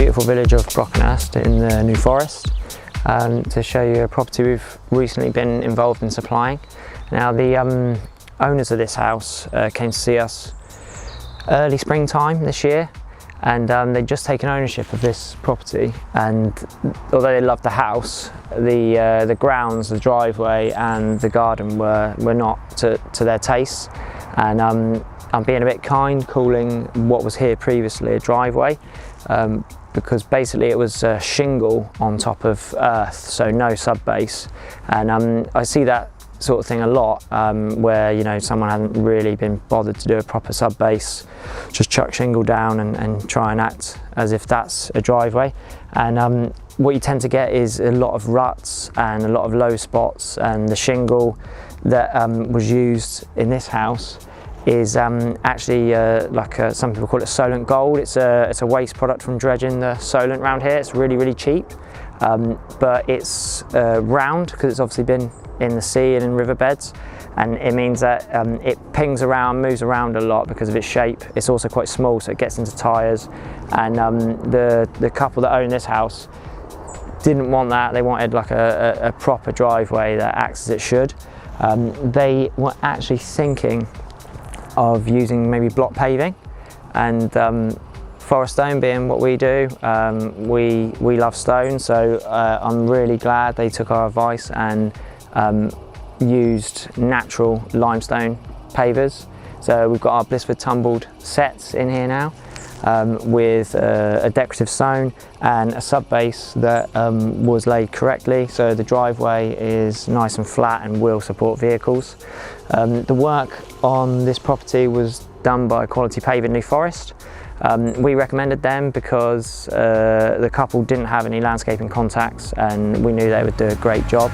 beautiful village of Brockenhurst in the New Forest to show you a property we've recently been involved in supplying. Now the owners of this house came to see us early springtime this year, and they'd just taken ownership of this property, and although they loved the house, the grounds, the driveway and the garden were not to their taste. And I'm being a bit kind, calling what was here previously a driveway, because basically it was a shingle on top of earth, so no sub base. And I see that sort of thing a lot, where someone hadn't really been bothered to do a proper sub base, just chuck shingle down and try and act as if that's a driveway. And what you tend to get is a lot of ruts and a lot of low spots, and the shingle that was used in this house is actually some people call it solent gold. It's a waste product from dredging the solent around here. It's really cheap, but it's round because it's obviously been in the sea and in riverbeds, and it means that it pings around, moves around a lot because of its shape. It's also quite small, so it gets into tyres, and the couple that own this house didn't want that. They wanted like a proper driveway that acts as it should. They were actually thinking of using maybe block paving, and forest stone being what we do, we love stone, so I'm really glad they took our advice and used natural limestone pavers. So we've got our Blissford Tumbled Setts in here now, with a decorative stone and a sub base that was laid correctly, so the driveway is nice and flat and will support vehicles. The work on this property was done by Quality Paving New Forest. We recommended them because the couple didn't have any landscaping contacts, and we knew they would do a great job.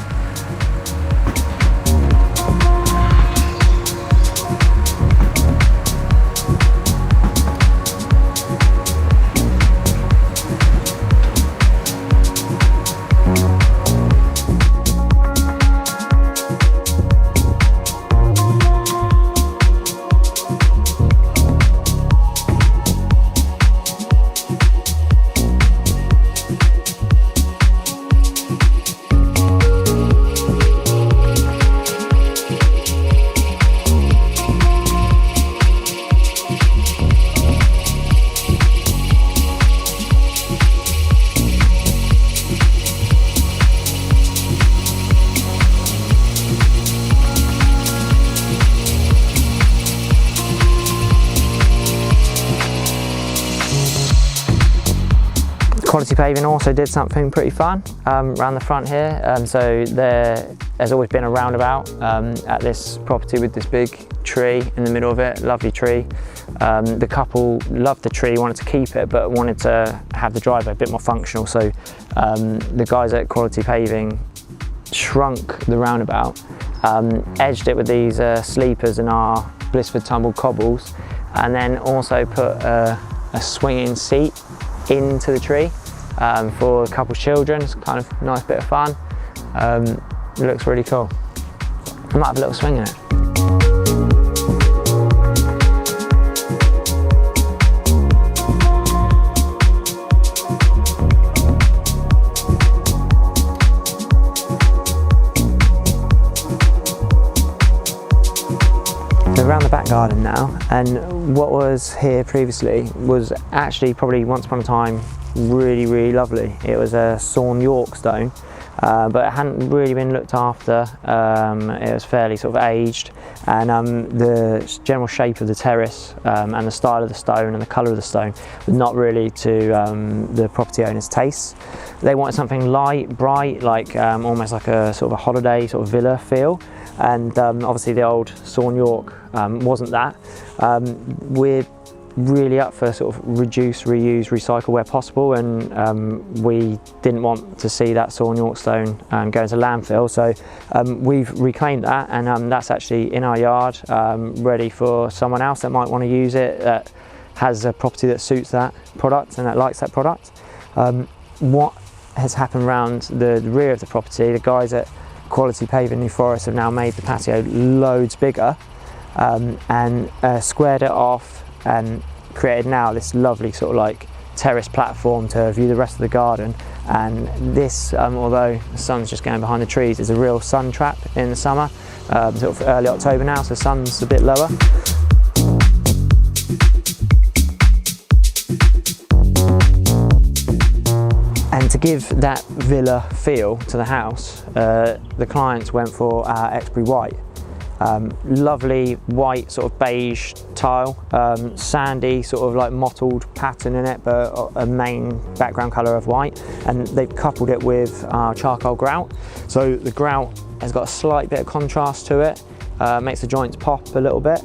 Quality Paving also did something pretty fun around the front here. So there's always been a roundabout at this property with this big tree in the middle of it, lovely tree. The couple loved the tree, wanted to keep it, but wanted to have the driveway a bit more functional. So the guys at Quality Paving shrunk the roundabout, edged it with these sleepers and our Blissford Tumbled Cobbles, and then also put a swinging seat into the tree for a couple of children. It's kind of a nice bit of fun. It looks really cool. I might have a little swing in it. Around the back garden now, and what was here previously was actually probably once upon a time really lovely. It was a sawn York stone, but it hadn't really been looked after. It was fairly sort of aged, and the general shape of the terrace and the style of the stone and the colour of the stone was not really to the property owner's taste. They wanted something light, bright, like almost like a sort of a holiday sort of villa feel, and obviously the old sawn York wasn't that. We're really up for sort of reduce, reuse, recycle where possible, and we didn't want to see that sawn York stone go into landfill, so we've reclaimed that, and that's actually in our yard, ready for someone else that might want to use it, that has a property that suits that product and that likes that product. What has happened around the rear of the property, the guys at Quality Paving New Forest have now made the patio loads bigger, and squared it off and created now this lovely sort of like terrace platform to view the rest of the garden. And this, although the sun's just going behind the trees, is a real sun trap in the summer, sort of early October now, so the sun's a bit lower. And to give that villa feel to the house, the clients went for our Exbury White. Lovely white sort of beige tile, sandy sort of like mottled pattern in it, but a main background colour of white, and they've coupled it with our charcoal grout. So the grout has got a slight bit of contrast to it, makes the joints pop a little bit.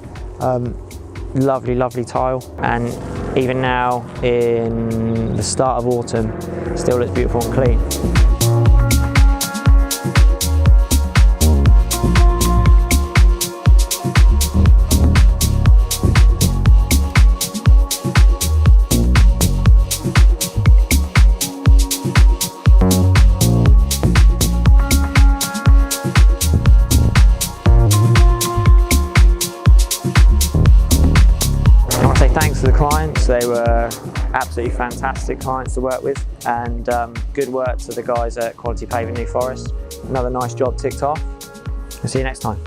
Lovely, lovely tile, and even now in the start of autumn, still looks beautiful and clean. Thanks to the clients, they were absolutely fantastic clients to work with, and good work to the guys at Quality Paving New Forest. Another nice job ticked off. I'll see you next time.